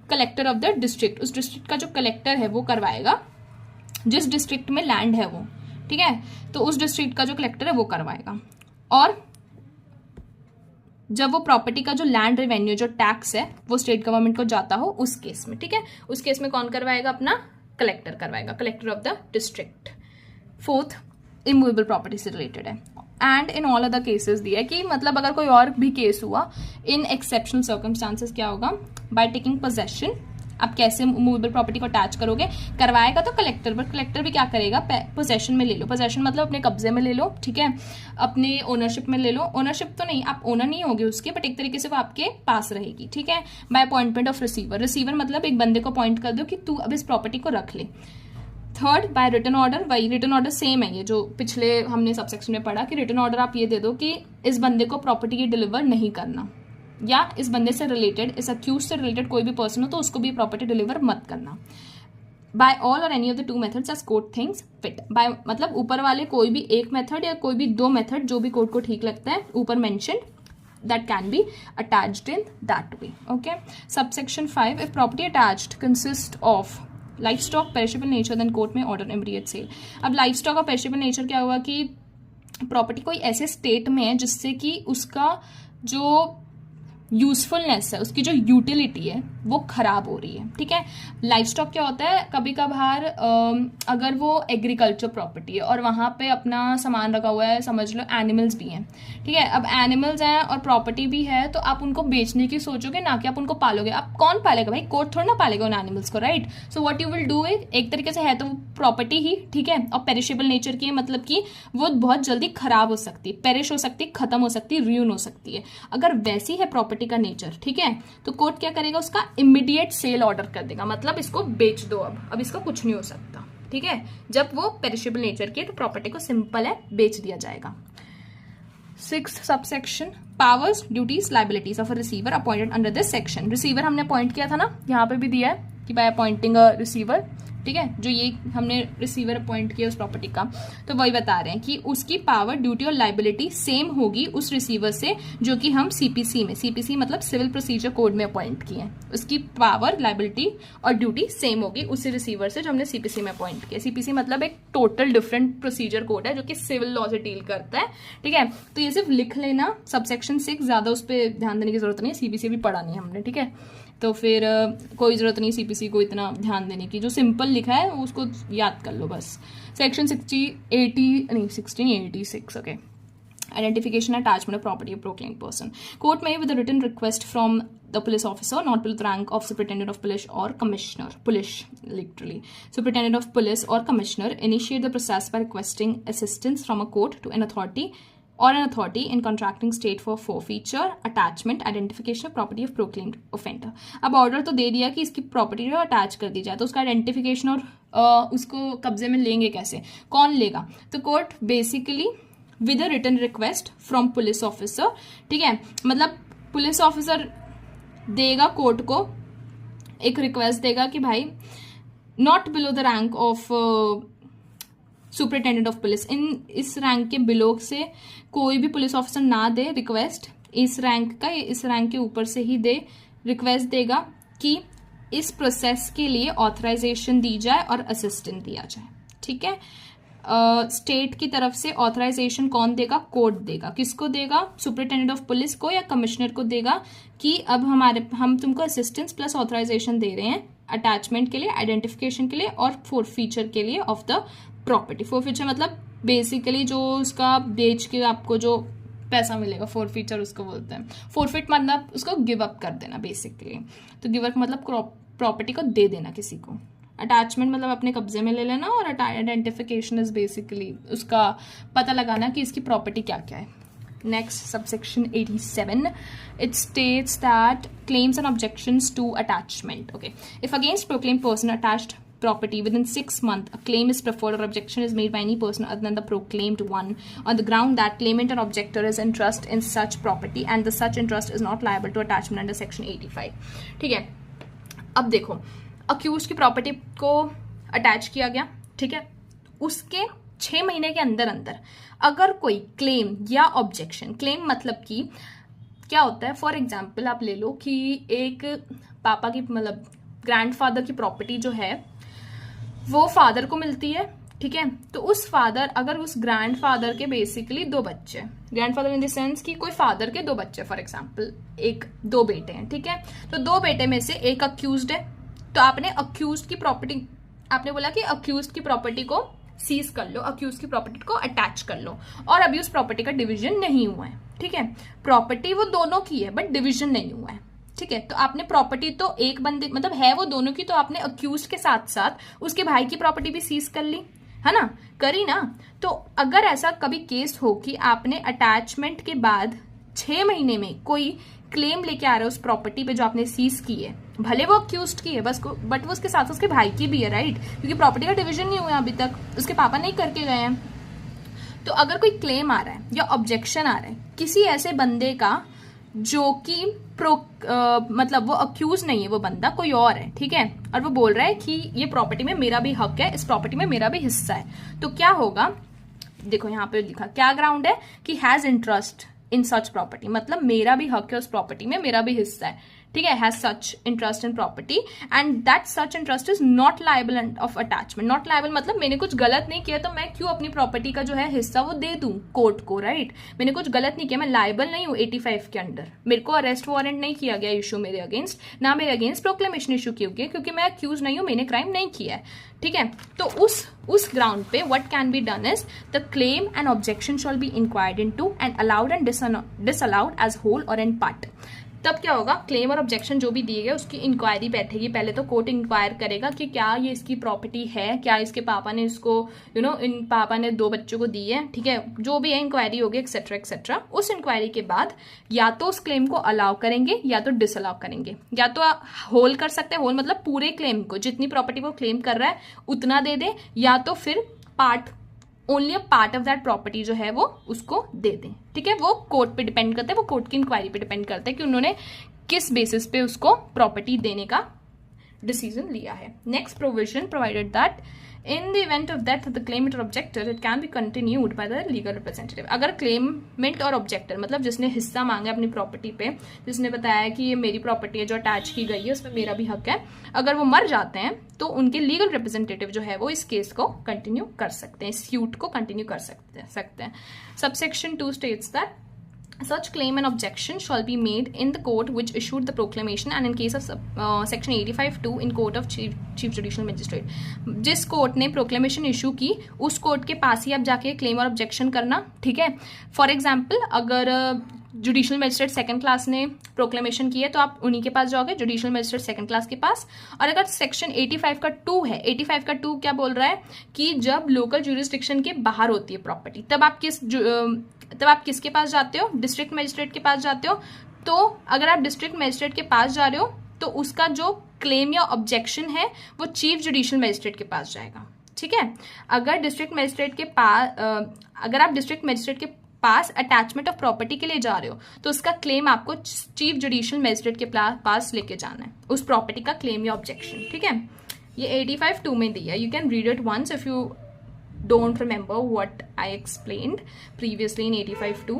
कलेक्टर ऑफ द डिस्ट्रिक्ट, उस डिस्ट्रिक्ट का जो कलेक्टर है वो करवाएगा, जिस डिस्ट्रिक्ट में लैंड है वो, ठीक है, तो उस डिस्ट्रिक्ट का जो कलेक्टर है वो करवाएगा. और जब वो प्रॉपर्टी का जो लैंड रेवेन्यू जो टैक्स है वो स्टेट गवर्नमेंट को जाता हो उस केस में, ठीक है, उस केस में कौन करवाएगा, अपना कलेक्टर करवाएगा, collector of the district. Fourth, immovable property से रिलेटेड है. And in all other cases दिया है कि मतलब अगर कोई और भी केस हुआ, इन एक्सेप्शनल सर्कमस्टांसेस क्या होगा, बाय टेकिंग पोजेशन. आप कैसे मूवेबल प्रॉपर्टी को अटैच करोगे, करवाएगा तो कलेक्टर, बट कलेक्टर भी क्या करेगा, पोजेशन में ले लो, पोजेशन मतलब अपने कब्जे में ले लो, ठीक है, अपने ओनरशिप में ले लो, ओनरशिप तो नहीं, आप ओनर नहीं होगे उसके, बट एक तरीके से वो आपके पास रहेगी, ठीक है, bye appointment of receiver. Receiver मतलब एक बंदे को अपॉइंट कर दो कि तू अब इस प्रॉपर्टी को रख ले. Third, by written order. वही रिटन ऑर्डर सेम है, ये जो पिछले हमने सबसेक्शन में पढ़ा कि रिटन ऑर्डर आप ये दे दो कि इस बंदे को प्रॉपर्टी की डिलीवर नहीं करना, या इस बंदे से रिलेटेड, इस अक्यूज से रिलेटेड कोई भी पर्सन हो तो उसको भी प्रॉपर्टी डिलीवर मत करना. By all or any of the two methods as court thinks fit. By मतलब ऊपर वाले कोई भी एक मेथड या कोई भी दो मेथड जो भी कोर्ट को ठीक लगता है, ऊपर mentioned, that can be attached in that way. Okay. Subsection 5, if property attached consists of livestock perishable nature then court may order immediate sale. अब livestock और perishable nature क्या हुआ कि प्रॉपर्टी कोई ऐसे स्टेट में है जिससे कि उसका जो यूजफुलनेस है, उसकी जो यूटिलिटी है वो खराब हो रही है, ठीक है. लाइवस्टॉक क्या होता है, कभी कभार अगर वो एग्रीकल्चर प्रॉपर्टी है और वहाँ पे अपना सामान रखा हुआ है, समझ लो एनिमल्स भी हैं, ठीक है, अब एनिमल्स हैं और प्रॉपर्टी भी है, तो आप उनको बेचने की सोचोगे ना कि आप उनको पालोगे. आप कौन पालेगा भाई, कोर्ट थोड़ा ना पालेगा उन एनिमल्स को, right. So what you will do is, एक तरीके से है तो प्रॉपर्टी ही, ठीक है, और पेरिशेबल नेचर की है, मतलब कि वो बहुत जल्दी खराब हो सकती है, पेरिश हो सकती है, खत्म हो सकती है, रियून हो सकती है. अगर वैसी है प्रॉपर्टी का नेचर, ठीक है, तो कोर्ट क्या करेगा, उसका इमीडिएट सेल ऑर्डर कर देगा, मतलब इसको बेच दो, अब इसका कुछ नहीं हो सकता, ठीक है. जब वो पेरिशेबल नेचर की है तो प्रॉपर्टी को सिंपल है बेच दिया जाएगा. 6th subsection, powers duties liabilities of a receiver appointed under this section. Receiver हमने अपॉइंट किया था ना, यहाँ पे भी दिया है कि बाय अपॉइंटिंग अ रिसीवर, ठीक है, जो ये हमने रिसीवर अपॉइंट किया उस प्रॉपर्टी का, तो वही बता रहे हैं कि उसकी पावर, ड्यूटी और लाइबिलिटी सेम होगी उस रिसीवर से जो कि हम सीपीसी में, सीपीसी मतलब सिविल प्रोसीजर कोड में अपॉइंट किए हैं, उसकी पावर, लाइबिलिटी और ड्यूटी सेम होगी उसी रिसीवर से जो हमने सीपीसी में अपॉइंट किया. सीपीसी मतलब एक टोटल डिफरेंट प्रोसीजर कोड है जो कि सिविल लॉ से डील करता है, ठीक है. तो ये सिर्फ लिख लेना, सबसेक्शन 6, ज्यादा उस पर ध्यान देने की जरूरत नहीं है, सीपीसी भी पढ़ा नहीं हमने, ठीक है, तो फिर कोई ज़रूरत नहीं सीपीसी को इतना ध्यान देने की, जो सिंपल लिखा है उसको याद कर लो बस. Section 1686, okay. Identification and attachment of property of proclaimed person. Court may, with a written request from the police officer, not below the rank of superintendent of police or commissioner, police literally, superintendent of police or commissioner, initiate the process by requesting assistance from a court to an authority or an authority in contracting state for forfeiture, attachment, identification of property of proclaimed offender. अब order तो दे दिया कि इसकी property जो attach कर दी जाए, तो उसका आइडेंटिफिकेशन और उसको कब्जे में लेंगे कैसे, कौन लेगा, तो court basically with a written request from police officer, ठीक है, मतलब पुलिस ऑफिसर देगा कोर्ट को एक रिक्वेस्ट देगा कि भाई not below the rank of superintendent of police, इस रैंक के बिलो से कोई भी पुलिस ऑफिसर ना दे रिक्वेस्ट, इस रैंक का इस रैंक के ऊपर से ही दे रिक्वेस्ट देगा कि इस प्रोसेस के लिए ऑथराइजेशन दी जाए और असिस्टेंस दिया जाए, ठीक है. स्टेट की तरफ से ऑथराइजेशन कौन देगा, कोर्ट देगा. किसको देगा, सुपरिटेंडेंट ऑफ पुलिस को या कमिश्नर को देगा कि अब हम तुमको असिस्टेंस प्लस ऑथराइजेशन दे रहे हैं अटैचमेंट के लिए, आइडेंटिफिकेशन के लिए और फोरफीचर के लिए ऑफ द प्रॉपर्टी. फोरफीचर मतलब बेसिकली जो उसका बेच के आपको जो पैसा मिलेगा, फोरफीचर उसको बोलते हैं. फोरफिट मतलब उसको गिव अप कर देना बेसिकली, तो गिव अप मतलब प्रॉपर्टी को दे देना किसी को. अटैचमेंट मतलब अपने कब्जे में ले लेना, और आइडेंटिफिकेशन इज बेसिकली उसका पता लगाना कि इसकी प्रॉपर्टी क्या क्या है. Next subsection 87, it states that claims and objections to attachment. Okay, if against proclaimed person attached property within 6 months, a claim is preferred or objection is made by any person other than the proclaimed one on the ground that claimant and objector is in trust in such property and the such interest is not liable to attachment under section 85. ठीक है, अब देखो accused की property को attach किया गया, ठीक है, उसके 6 महीने के अंदर अंदर अगर कोई क्लेम या ऑब्जेक्शन, क्लेम मतलब कि क्या होता है, फॉर एग्जाम्पल आप ले लो कि एक पापा की मतलब ग्रैंडफादर की प्रॉपर्टी जो है वो फादर को मिलती है, ठीक है, तो उस फादर अगर उस ग्रैंडफादर के बेसिकली 2 बच्चे, ग्रैंडफादर इन द सेंस कि कोई फादर के 2 बच्चे, फॉर एग्जाम्पल 2 बेटे हैं, ठीक है, तो 2 बेटे में से एक अक्यूज्ड है, तो आपने अक्यूज्ड की प्रॉपर्टी, आपने बोला कि अक्यूज्ड की प्रॉपर्टी को सीज कर लो, अक्यूज की प्रॉपर्टी को अटैच कर लो, और अभी उस प्रॉपर्टी का डिवीजन नहीं हुआ है, ठीक है, प्रॉपर्टी वो दोनों की है बट डिवीजन नहीं हुआ है, ठीक है, तो आपने प्रॉपर्टी तो एक बंदे मतलब है वो दोनों की, तो आपने अक्यूज के साथ साथ उसके भाई की प्रॉपर्टी भी सीज कर ली, है ना, करी ना। तो अगर ऐसा कभी केस हो कि आपने अटैचमेंट के बाद 6 महीने में कोई क्लेम लेके आ रहा है उस प्रॉपर्टी पे जो आपने सीज की है, भले वो अक्यूज्ड की है बस बट वो उसके साथ उसके भाई की भी है, राइट, क्योंकि प्रॉपर्टी का डिवीजन नहीं हुआ अभी तक, उसके पापा नहीं करके गए हैं। तो अगर कोई क्लेम आ रहा है या ऑब्जेक्शन आ रहा है किसी ऐसे बंदे का जो कि मतलब वो अक्यूज नहीं है, वो बंदा कोई और है, ठीक है, और वो बोल रहा है कि ये प्रॉपर्टी में मेरा भी हक है, इस प्रॉपर्टी में मेरा भी हिस्सा है, तो क्या होगा, देखो यहाँ पे लिखा क्या ग्राउंड है कि has interest in such property, मतलब मेरा भी हक है उस प्रॉपर्टी में, मेरा भी हिस्सा है, ठीक है, has such interest in property and that such interest is not liable of attachment. Not liable मतलब मैंने कुछ गलत नहीं किया तो मैं क्यों अपनी प्रॉपर्टी का जो है हिस्सा वो दे दूं कोर्ट को, राइट, मैंने कुछ गलत नहीं किया, मैं लायबल नहीं हूं 85 के अंडर, मेरे को अरेस्ट वारंट नहीं किया गया इशू मेरे अगेंस्ट, ना मेरे अगेंस्ट प्रोक्लेमेशन इशू की गई, क्योंकि मैं अक्यूज नहीं हूं, मैंने क्राइम नहीं किया है, ठीक है। तो उस ग्राउंड पे what can be done is the claim and objection shall be inquired into and allowed and disallowed as whole or in part. तब क्या होगा, क्लेम और ऑब्जेक्शन जो भी दिए गए उसकी इंक्वायरी बैठेगी, पहले तो कोर्ट इंक्वायर करेगा कि क्या ये इसकी प्रॉपर्टी है, क्या इसके पापा ने इसको इन पापा ने 2 बच्चों को दी है, ठीक है, जो भी है इंक्वायरी होगी एक्सेट्रा एक्सेट्रा। उस इंक्वायरी के बाद या तो उस क्लेम को अलाउ करेंगे या तो डिसअलाउ करेंगे, या तो होल कर सकते हैं, होल मतलब पूरे क्लेम को, जितनी प्रॉपर्टी वो क्लेम कर रहा है उतना दे दे, या तो फिर part, only a part of that property जो है वो उसको दे दें, ठीक है, वो कोर्ट पे डिपेंड करता है, वो कोर्ट की इंक्वायरी पे डिपेंड करता है कि उन्होंने किस बेसिस पे उसको प्रॉपर्टी देने का डिसीजन लिया है। Next provision provided that in the event of death of the claimant और objector it can be continued by the legal representative. अगर क्लेमेंट और ऑब्जेक्टर मतलब जिसने हिस्सा मांगा अपनी प्रॉपर्टी पे, जिसने बताया कि ये मेरी प्रॉपर्टी है जो अटैच की गई है उसमें मेरा भी हक है, अगर वो मर जाते हैं तो उनके लीगल रिप्रेजेंटेटिव जो है वो इस केस को कंटिन्यू कर सकते हैं, सूट को कंटिन्यू कर सकते हैं। Subsection 2 states that such claim and objection shall be made in the court which issued the proclamation and in case of section 85(2) in court of chief judicial magistrate। जिस court ने proclamation issue की उस court के पास ही आप जाके claim or objection करना, ठीक है। फॉर एग्जाम्पल अगर जुडिशियल मजिस्ट्रेट 2nd क्लास ने प्रोक्लेमेशन की है तो आप उन्हीं के पास जाओगे, जुडिशियल मजिस्ट्रेट 2nd क्लास के पास। और अगर सेक्शन 85 का 2 है, 85 का 2 क्या बोल रहा है कि जब लोकल ज्यूरिसडिक्शन के बाहर होती है प्रॉपर्टी तब आप किसके पास जाते हो, डिस्ट्रिक्ट मजिस्ट्रेट के पास जाते हो। तो अगर आप डिस्ट्रिक्ट मजिस्ट्रेट के पास जा रहे हो तो उसका जो क्लेम या ऑब्जेक्शन है वो चीफ जुडिशियल मजिस्ट्रेट के पास जाएगा, ठीक है। अगर डिस्ट्रिक्ट मजिस्ट्रेट के पास अगर आप डिस्ट्रिक्ट मजिस्ट्रेट के पास अटैचमेंट ऑफ प्रॉपर्टी के लिए जा रहे हो तो उसका क्लेम आपको चीफ जुडिशियल मजिस्ट्रेट के पास लेके जाना है, उस प्रॉपर्टी का क्लेम या ऑब्जेक्शन, ठीक है। ये 85(2) में दिया, you can read it once if you don't remember what I explained previously in 85(2).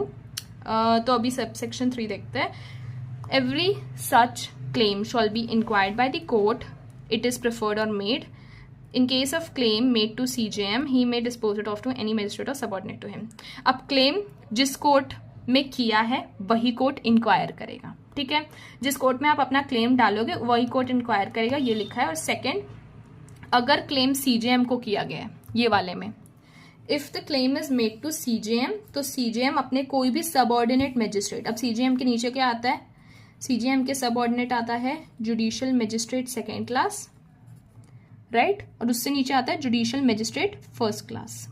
तो अभी subsection 3 देखते हैं। Every such claim shall be inquired by the court it is preferred or made. In case of claim made to CJM, he may dispose it off to any magistrate or subordinate to him. अब claim जिस court में किया है वही court inquire करेगा, ठीक है। जिस कोर्ट में आप अपना क्लेम डालोगे वही कोर्ट इंक्वायर करेगा, ये लिखा है। और सेकेंड, अगर क्लेम CJM को किया गया है, ये वाले में if the claim is made to CJM तो CJM अपने कोई भी सबऑर्डिनेट मजिस्ट्रेट, अब CJM के नीचे क्या आता है, CJM के सबऑर्डिनेट आता है judicial magistrate 2nd class, right, और उससे नीचे आता है जुडिशियल मजिस्ट्रेट 1st क्लास।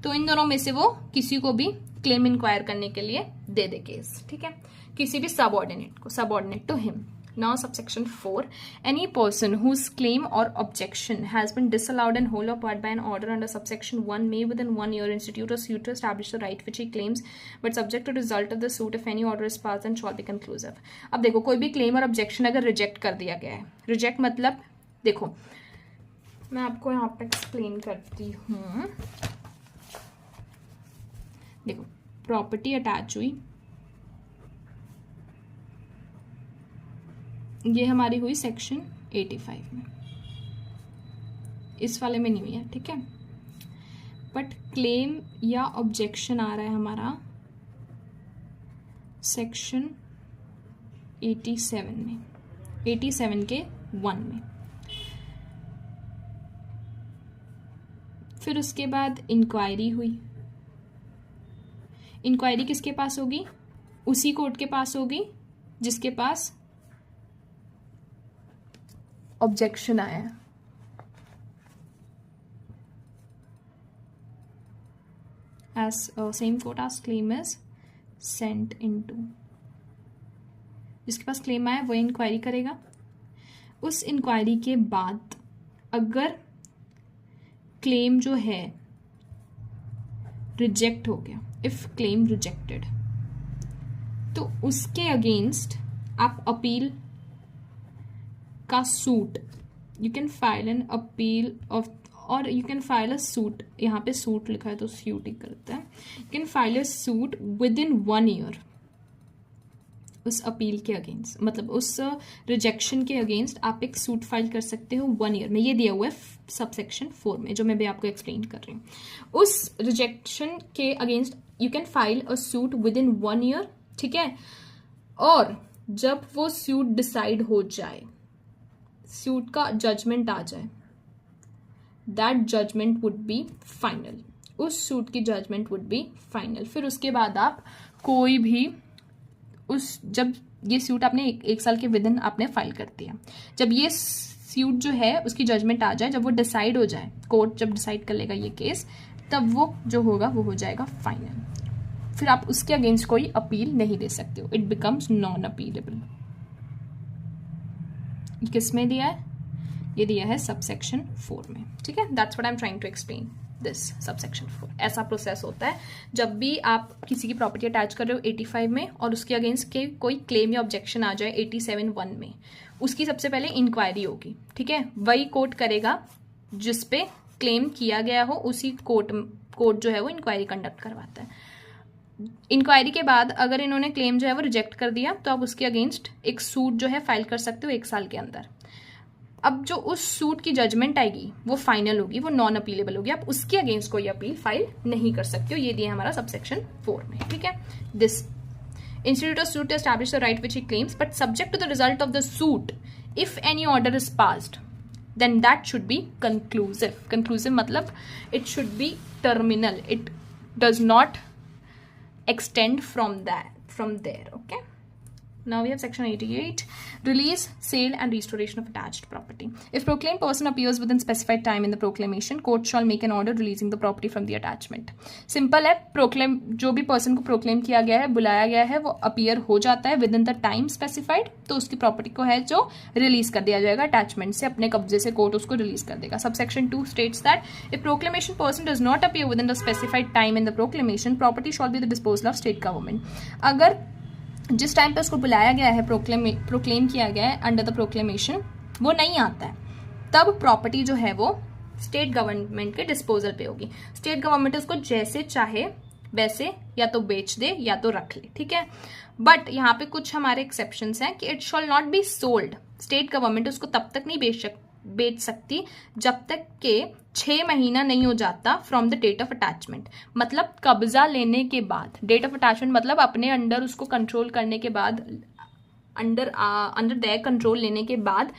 तो इन दोनों में से वो किसी को भी क्लेम इंक्वायर करने के लिए दे दे केस, ठीक है, किसी भी सबऑर्डिनेट को, subordinate to him. Now subsection 4, any person whose claim or objection has been disallowed in whole or part by an order under subsection 1 may within 1 year institute a suit to establish the right which he claims, but subject to result of the suit if any order is passed and shall be conclusive. अब देखो कोई भी claim और objection अगर reject कर दिया गया है, reject मतलब देखो मैं आपको यहाँ पे explain करती हूँ. देखो प्रॉपर्टी अटैच हुई, ये हमारी हुई सेक्शन 85 में, इस वाले में नहीं हुई है, ठीक है. बट क्लेम या ऑब्जेक्शन आ रहा है हमारा सेक्शन 87 में, 87 के 1 में. फिर उसके बाद इंक्वायरी हुई. इंक्वायरी किसके पास होगी? उसी कोर्ट के पास होगी जिसके पास ऑब्जेक्शन आया है. As same court as claim is sent into, जिसके पास क्लेम आया वो इंक्वायरी करेगा. उस इंक्वायरी के बाद अगर क्लेम जो है रिजेक्ट हो गया, इफ क्लेम रिजेक्टेड, तो उसके अगेंस्ट आप अपील का suit, you can file an appeal of, और you can file a suit, यहाँ पे सूट लिखा है तो सूट ही करता है. You can file a suit with in 1 year उस अपील के अगेंस्ट, मतलब उस रिजेक्शन के अगेंस्ट आप एक सूट फाइल कर सकते हो 1 ईयर में. ये दिया हुआ है सबसेक्शन 4 में, जो मैं भी आपको एक्सप्लेन कर रही हूँ. उस रिजेक्शन के against you can file a suit with in 1 year, ठीक है. और जब वो सूट डिसाइड हो जाए, सूट का जजमेंट आ जाए, that judgement would be final. उस सूट की जजमेंट वुड बी फाइनल. फिर उसके बाद आप कोई भी उस, जब ये सूट आपने एक साल के विद इन आपने फाइल कर दिया, जब ये सूट जो है उसकी जजमेंट आ जाए, जब वो डिसाइड हो जाए, कोर्ट जब डिसाइड कर लेगा ये केस, तब वो जो होगा वो हो जाएगा फाइनल. फिर आप उसके अगेंस्ट कोई अपील नहीं दे सकते हो. It becomes non appealable. किस में दिया है? ये दिया है सबसेक्शन 4 में, ठीक है. That's what I am trying to explain this subsection 4. ऐसा प्रोसेस होता है जब भी आप किसी की प्रॉपर्टी अटैच कर रहे हो 85 में और उसके अगेंस्ट के कोई क्लेम या ऑब्जेक्शन आ जाए 87(1) में, उसकी सबसे पहले इंक्वायरी होगी, ठीक है. वही कोर्ट करेगा जिस पे क्लेम किया गया हो, उसी कोर्ट जो है वो इंक्वायरी कंडक्ट करवाता है. इंक्वायरी के बाद अगर इन्होंने क्लेम जो है वो रिजेक्ट कर दिया तो आप उसके अगेंस्ट एक सूट जो है फाइल कर सकते हो 1 साल के अंदर. अब जो उस सूट की जजमेंट आएगी वो फाइनल होगी, वो नॉन अपीलेबल होगी. आप उसके अगेंस्ट कोई अपील फाइल नहीं कर सकते हो. ये दिया हमारा सबसेक्शन 4 में, ठीक है. This institute of suit establish the right which he claims but subject to the result of the suit if any order is passed then that should be conclusive. Conclusive मतलब it should be terminal. It does not extend from there. Okay, now we have section 88, release, sale and restoration of attached property. If proclaimed person appears within specified time in the proclamation, court shall make an order releasing the property from the attachment. Simple है. proclaim, जो भी person को proclaim किया गया है, बुलाया गया है, वो appear हो जाता है within the time specified, तो उसकी property को है जो release कर दिया जाएगा attachment से, अपने कब्जे से कोर्ट उसको release कर देगा. Subsection 2 states that if proclamation person does not appear within the specified time in the proclamation, property shall be the disposal of state government. अगर जिस टाइम पे उसको बुलाया गया है, प्रोक्लेम किया गया है अंडर द प्रोक्लेमेशन, वो नहीं आता है, तब प्रॉपर्टी जो है वो स्टेट गवर्नमेंट के डिस्पोजल पे होगी. स्टेट गवर्नमेंट उसको जैसे चाहे वैसे या तो बेच दे या तो रख ले, ठीक है. बट यहाँ पे कुछ हमारे एक्सेप्शंस हैं कि it shawl not be sold. State government उसको तब तक नहीं बेच सकती जब तक के 6 महीना नहीं हो जाता from the date of attachment. मतलब कब्जा लेने के बाद, डेट ऑफ अटैचमेंट मतलब अपने अंडर उसको कंट्रोल करने के बाद, अंडर देयर कंट्रोल लेने के बाद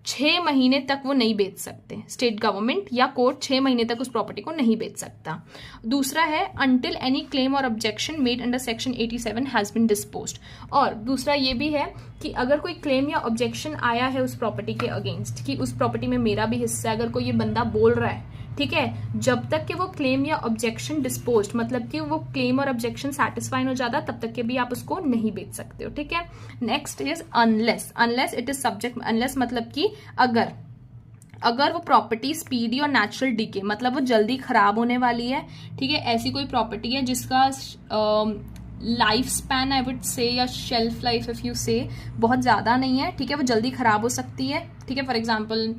6 महीने तक वो नहीं बेच सकते. स्टेट गवर्नमेंट या कोर्ट 6 महीने तक उस प्रॉपर्टी को नहीं बेच सकता. दूसरा है until any claim or objection made under section 87 has been disposed. और दूसरा ये भी है कि अगर कोई क्लेम या ऑब्जेक्शन आया है उस प्रॉपर्टी के अगेंस्ट कि उस प्रॉपर्टी में मेरा भी हिस्सा है, अगर कोई ये बंदा बोल रहा है ठीक है, जब तक कि वो क्लेम या ऑब्जेक्शन डिस्पोज्ड, मतलब कि वो क्लेम और ऑब्जेक्शन सेटिस्फाई हो जाता तब तक के भी आप उसको नहीं बेच सकते हो, ठीक है। Next is unless. Unless it is subject, unless मतलब कि अगर वो प्रॉपर्टी स्पीडी और नेचुरल डीके, मतलब वो जल्दी खराब होने वाली है, ठीक है, ऐसी कोई प्रॉपर्टी है जिसका life span I would say या शेल्फ लाइफ इफ यू से बहुत ज्यादा नहीं है, ठीक है, वो जल्दी खराब हो सकती है, ठीक है। For example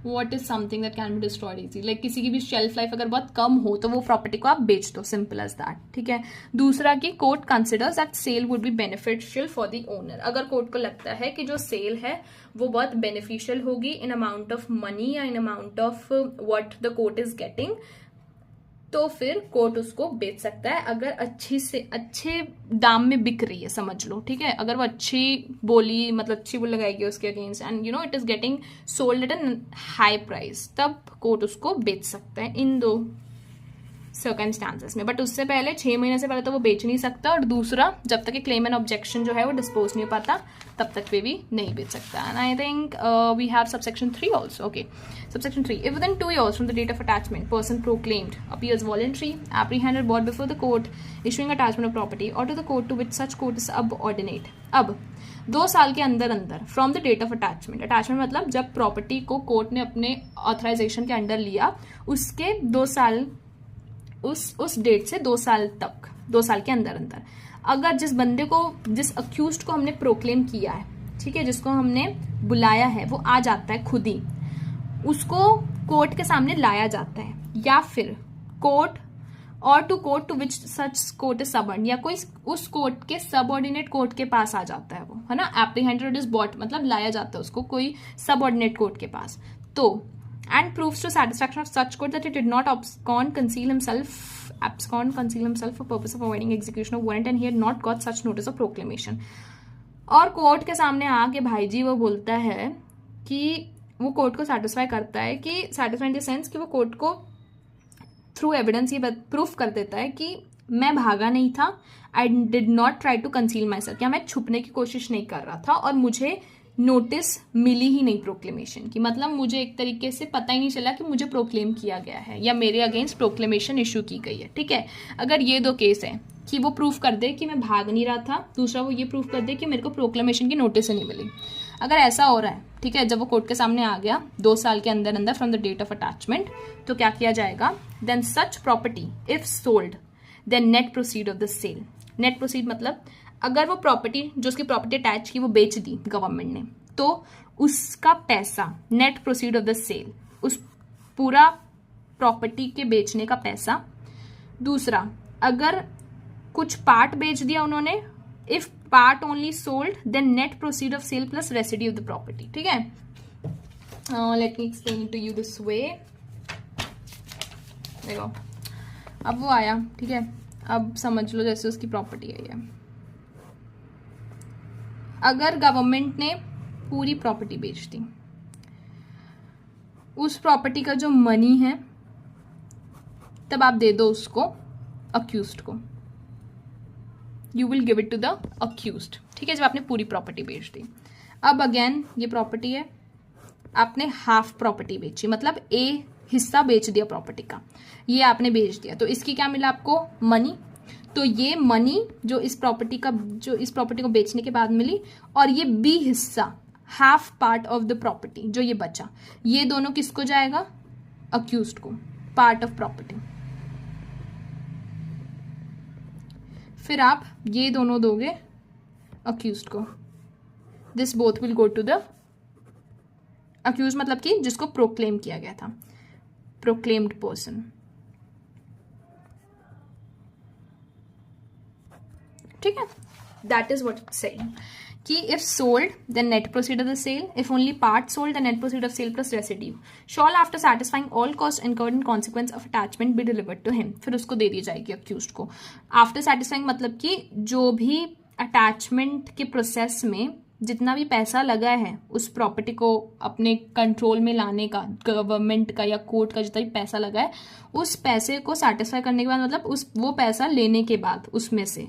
what is something that can be destroyed easy, like किसी की भी शेल्फ लाइफ अगर बहुत कम हो तो वो प्रॉपर्टी को आप बेच दो, सिंपल एज दैट, ठीक है। दूसरा कि court considers that sale would be beneficial for the owner, अगर कोर्ट को लगता है कि जो सेल है वो बहुत बेनिफिशियल होगी इन अमाउंट ऑफ मनी या in amount of what the court is getting, तो फिर कोर्ट उसको बेच सकता है, अगर अच्छे दाम में बिक रही है, समझ लो, ठीक है। अगर वो अच्छी बोली, मतलब अच्छी बोली लगाएगी उसके against and you know it is getting sold at an high price, तब कोर्ट उसको बेच सकता है इन दो सर्कमस्टांसेस में। बट उससे पहले 6 महीने से पहले तो वो बेच नहीं सकता, और दूसरा जब तक कि क्लेम एंड ऑब्जेक्शन जो है वो डिस्पोज नहीं हो पाता तब तक वे भी नहीं बेच सकता। And I think we have subsection 3 also. Okay, subsection 3, if within 2 years from the date of attachment person proclaimed appears voluntary, apprehended, brought before the court issuing attachment of property or to the court to which such court is subordinate, अब 2 साल के अंदर from the date of attachment, attachment मतलब जब property को court ने अपने authorisation के अंडर लिया उसके 2 साल, उस डेट से 2 साल तक, 2 साल के अंदर अगर जिस बंदे को, जिस अक्यूज्ड को हमने प्रोक्लेम किया है, ठीक है, जिसको हमने बुलाया है, वो आ जाता है खुद ही, उसको कोर्ट के सामने लाया जाता है, या फिर court or to court to which such court is subordinate, या कोई उस कोर्ट के सबऑर्डिनेट कोर्ट के पास आ जाता है वो, है ना। एप्रीहेंडेड इज बॉट मतलब लाया जाता है उसको कोई सबऑर्डिनेट कोर्ट के पास, तो and proves to satisfaction of such court that he did not abscond, conceal himself for purpose of avoiding execution of warrant and he had not got such notice of proclamation। और court के सामने आके भाई जी वो बोलता है कि वो कोर्ट को सेटिस्फाई करता है, कि सेटिस्फाई इन द सेंस कि वो कोर्ट को थ्रू एविडेंस ये प्रूफ कर देता है कि मैं भागा नहीं था, I did not try to conceal myself, क्या मैं छुपने की कोशिश नहीं कर रहा था, और मुझे नोटिस मिली ही नहीं प्रोक्लेमेशन की, मतलब मुझे एक तरीके से पता ही नहीं चला कि मुझे प्रोक्लेम किया गया है या मेरे अगेंस्ट प्रोक्लेमेशन इशू की गई है, ठीक है। अगर ये 2 केस है कि वो प्रूफ कर दे कि मैं भाग नहीं रहा था, दूसरा वो ये प्रूफ कर दे कि मेरे को प्रोक्लेमेशन की नोटिस ही नहीं मिली, अगर ऐसा हो रहा है, ठीक है, जब वो कोर्ट के सामने आ गया 2 साल के अंदर from the date of attachment, तो क्या किया जाएगा, then such property if sold then net proceed of the sale. Net proceed मतलब अगर वो प्रॉपर्टी, जो उसकी प्रॉपर्टी अटैच की, वो बेच दी गवर्नमेंट ने, तो उसका पैसा, net proceed of the sale, उस पूरा प्रॉपर्टी के बेचने का पैसा। दूसरा, अगर कुछ पार्ट बेच दिया उन्होंने, if part only sold then net proceed of sale plus residue of the property, ठीक है। Let me explain to you this way. देखो अब वो आया, ठीक है, अब समझ लो जैसे उसकी प्रॉपर्टी है ये, अगर गवर्नमेंट ने पूरी प्रॉपर्टी बेच दी, उस प्रॉपर्टी का जो मनी है तब आप दे दो उसको अक्यूज्ड को, you will give it to the accused, ठीक है, जब आपने पूरी प्रॉपर्टी बेच दी। अब अगेन ये प्रॉपर्टी है, आपने हाफ प्रॉपर्टी बेची, मतलब ए हिस्सा बेच दिया प्रॉपर्टी का, ये आपने बेच दिया, तो इसकी क्या मिला आपको, मनी। तो ये मनी जो इस प्रॉपर्टी को बेचने के बाद मिली, और ये बी हिस्सा, half part of the property जो ये बचा, ये दोनों किसको जाएगा, अक्यूज्ड को, पार्ट ऑफ प्रॉपर्टी। फिर आप ये दोनों दोगे अक्यूज्ड को, this both will go to the accuse, मतलब कि जिसको प्रोक्लेम किया गया था, प्रोक्लेम्ड पर्सन, ठीक है। That is what it's saying कि if sold then net proceed of the sale, if only part sold then net proceed of sale plus residue, shall after satisfying all cost incurred in consequence of attachment be delivered to him, फिर उसको दे दी जाएगी accused को। After satisfying मतलब कि जो भी attachment के process में जितना भी पैसा लगा है उस प्रॉपर्टी को अपने कंट्रोल में लाने का, गवर्नमेंट का या कोर्ट का जितना भी पैसा लगा है, उस पैसे को सेटिस्फाई करने के बाद, मतलब वो पैसा लेने के बाद उसमें से,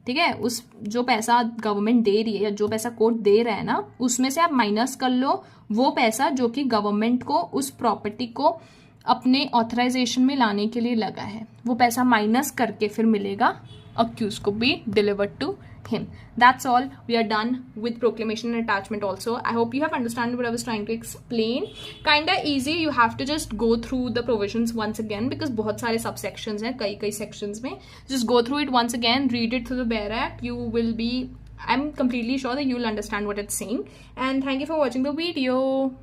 ठीक है, उस जो पैसा गवर्नमेंट दे रही है या जो पैसा कोर्ट दे रहा है ना, उसमें से आप माइनस कर लो वो पैसा जो कि गवर्नमेंट को उस प्रॉपर्टी को अपने ऑथराइजेशन में लाने के लिए लगा है, वो पैसा माइनस करके फिर मिलेगा accused को be delivered to him. That's all. We are done with proclamation and attachment also. I hope you have understood what I was trying to explain. Kinda easy. You have to just go through the provisions once again because बहुत सारे subsections हैं, कई sections में. Just go through it once again, read it through the bare act. You will be, I'm completely sure that you will understand what it's saying. And thank you for watching the video.